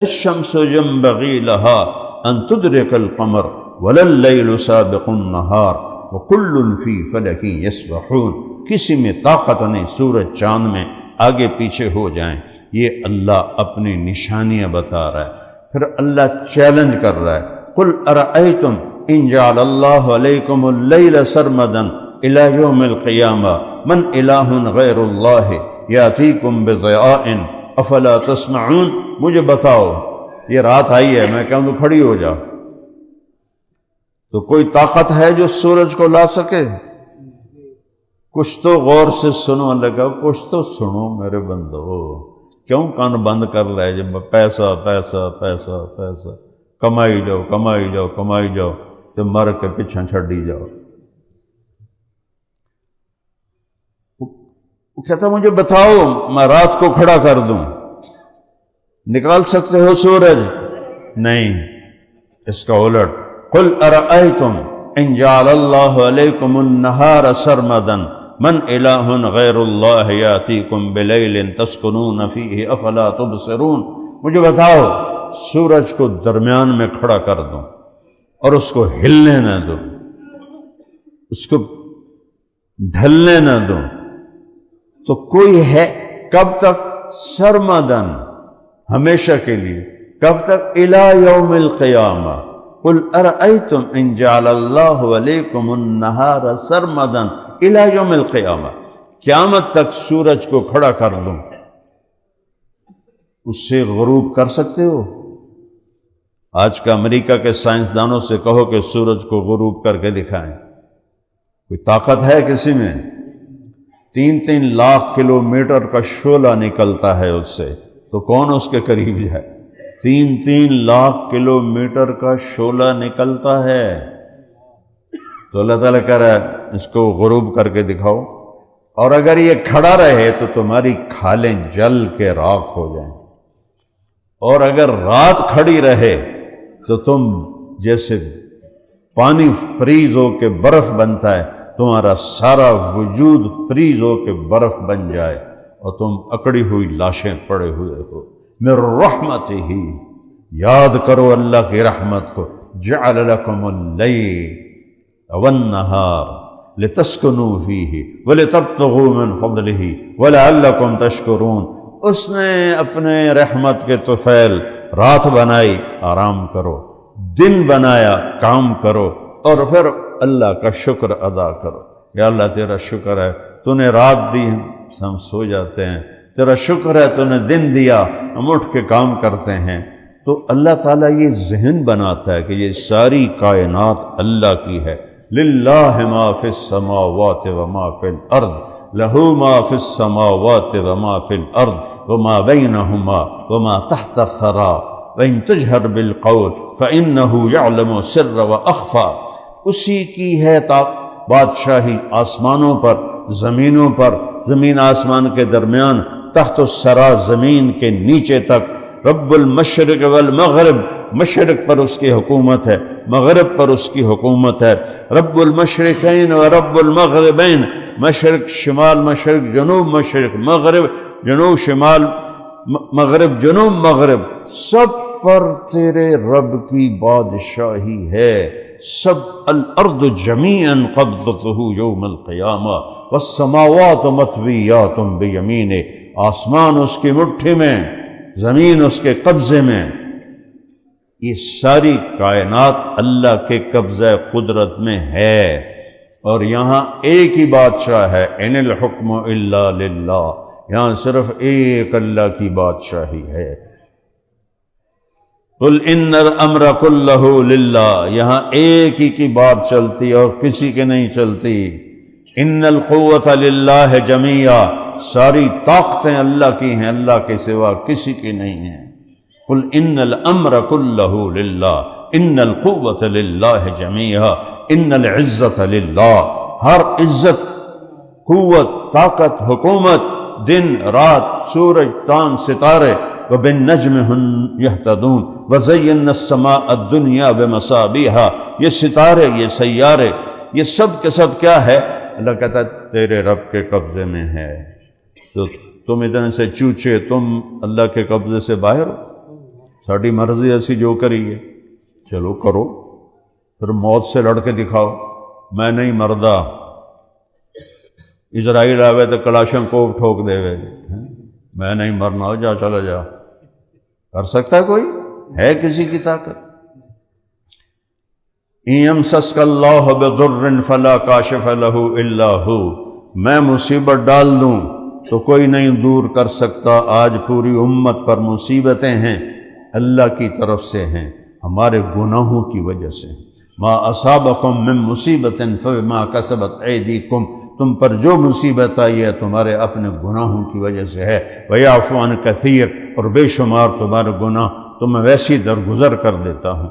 الشمس ينبغي لها أن تدرك القمر ولا الليل سابق النهار وكل في فلك يسبحون۔ کسی میں طاقت نہیں سورج چاند میں آگے پیچھے ہو جائیں، یہ اللہ اپنی نشانیاں بتا رہا ہے۔ پھر اللہ چیلنج کر رہا ہے، قل ارأيتم ان جعل الله عليكم الليل سرمدا الى يوم القيامة من اله غير الله يأتيكم بضياء افلا تسمعون۔ مجھے بتاؤ، یہ رات آئی ہے، میں کہوں تو کھڑی ہو جا، تو کوئی طاقت ہے جو سورج کو لا سکے؟ کچھ تو غور سے سنو، اللہ کہا کچھ تو سنو میرے بندو، کیوں کان بند کر رہے جب پیسہ پیسہ پیسہ پیسہ کمائی جاؤ کمائی جاؤ کمائی جاؤ تو مر کے پیچھے چھڑی جاؤ۔ وہ کہتا مجھے بتاؤ، میں رات کو کھڑا کر دوں، نکال سکتے ہو سورج؟ نہیں، اس کا الٹ، قل ارأيتم ان جعل الله عليكم النهار سرمدا من اله غير الله يأتيكم بليل تسكنون فيه افلا تبصرون۔ مجھے بتاؤ، سورج کو درمیان میں کھڑا کر دوں اور اس کو ہلنے نہ دوں، اس کو ڈھلنے نہ دوں، تو کوئی ہے کب تک؟ سرمدن، ہمیشہ کے لیے، کب تک؟ الی یوم القیامہ۔ قل ارأیتم ان جعل اللہ علیکم النہار سرمدا الی یوم القیامہ، قیامت تک سورج کو کھڑا کر دوں، اس سے غروب کر سکتے ہو؟ آج کا امریکہ کے سائنسدانوں سے کہو کہ سورج کو غروب کر کے دکھائیں، کوئی طاقت ہے کسی میں؟ 3 لاکھ کلومیٹر کا شعلہ نکلتا ہے اس سے، تو کون اس کے قریب ہے؟ 3 لاکھ کلومیٹر کا شعلہ نکلتا ہے، تو اللہ تعالیٰ کہہ رہا ہے اس کو غروب کر کے دکھاؤ، اور اگر یہ کھڑا رہے تو تمہاری کھالیں جل کے راکھ ہو جائیں، اور اگر رات کھڑی رہے تو تم جیسے پانی فریز ہو کے برف بنتا ہے، تمہارا سارا وجود فریز ہو کے برف بن جائے اور تم اکڑی ہوئی لاشیں پڑے ہوئے ہو۔ من رحمتہ، یاد کرو اللہ کی رحمت کو، جعل لکم اللیل والنہار لتسکنوا فیہ ولتبتغوا من فضلہ ولعلکم تشکرون۔ اس نے اپنے رحمت کے طفیل رات بنائی، آرام کرو، دن بنایا، کام کرو، اور پھر اللہ کا شکر ادا کرو۔ یا اللہ تیرا شکر ہے تو نے رات دی، ہم سو جاتے ہیں، تیرا شکر ہے تو نے دن دیا، ہم اٹھ کے کام کرتے ہیں۔ تو اللہ تعالیٰ یہ ذہن بناتا ہے کہ یہ ساری کائنات اللہ کی ہے۔ للہ ما فی السماوات وما فی الارض، لہ ما فی السماوات وما فی الارض وما بینہما وما تحت الثری وَإِن تُجْهَرْ بِالْقَوْلِ فَإِنَّهُ يَعْلَمُ السِّرَّ وَأَخْفَى۔ اسی کی ہے بادشاہی آسمانوں پر، زمینوں پر، زمین آسمان کے درمیان، تحت الثری زمین کے نیچے تک، رب المشرق والمغرب، مشرق پر اس کی حکومت ہے، مغرب پر اس کی حکومت ہے، رب المشرقین و رب المغربین، مشرق شمال، مشرق جنوب، مشرق مغرب، جنوب شمال، مغرب جنوب مغرب، سب پر تیرے رب کی بادشاہی ہے۔ سب الارض جمیعا قبضتہ یوم القیامہ والسماوات مطویات بیمینہ، آسمان اس کی مٹھی میں، زمین اس کے قبضے میں۔ یہ ساری کائنات اللہ کے قبضہ قدرت میں ہے، اور یہاں ایک ہی بادشاہ ہے، ان الحکم الا للہ، یہاں صرف ایک اللہ کی بادشاہی ہے۔ قل ان الامر کلہ للہ، یہاں ایک ہی کی بات چلتی اور کسی کی نہیں چلتی۔ ان القوۃ للہ جمیعا، ساری طاقتیں اللہ کی ہیں، اللہ کے سوا کسی کی نہیں ہیں۔ قل ان الامر کلہ للہ، ان القوۃ للہ جمیعا، ان العزت للہ، ہر عزت، قوت، طاقت، حکومت، دن رات، سورج، چاند، ستارے، وبالنجم ہم یہتدون وزینا السماء الدنیا بمصابیح، یہ ستارے، یہ سیارے، یہ سب کے سب کیا ہے؟ اللہ کہتا ہے تیرے رب کے قبضے میں ہے۔ تو تم ادھر سے چوچے، تم اللہ کے قبضے سے باہر ہو؟ ساڑی مرضی اسی جو کریے، چلو کرو، پھر موت سے لڑ کے دکھاؤ، میں نہیں مردہ، اسرائیل آوے تو کلاشن کوف ٹھوک دے وے، میں نہیں مرنا، ہو جا چلا جا، کر سکتا ہے کوئی؟ ہے کسی کی طاقت؟ ان یمسسک اللہ بضر فلا کاشف لہ الا ہو، میں مصیبت ڈال دوں تو کوئی نہیں دور کر سکتا۔ آج پوری امت پر مصیبتیں ہیں، اللہ کی طرف سے ہیں، ہمارے گناہوں کی وجہ سے۔ ما اصابکم من مصیبت فبما کسبت ایدیکم، تم پر جو مصیبت آئی ہے تمہارے اپنے گناہوں کی وجہ سے ہے۔ ویعفو عن کثیر، اور بے شمار تمہارے گناہ تو میں ویسی درگزر کر دیتا ہوں۔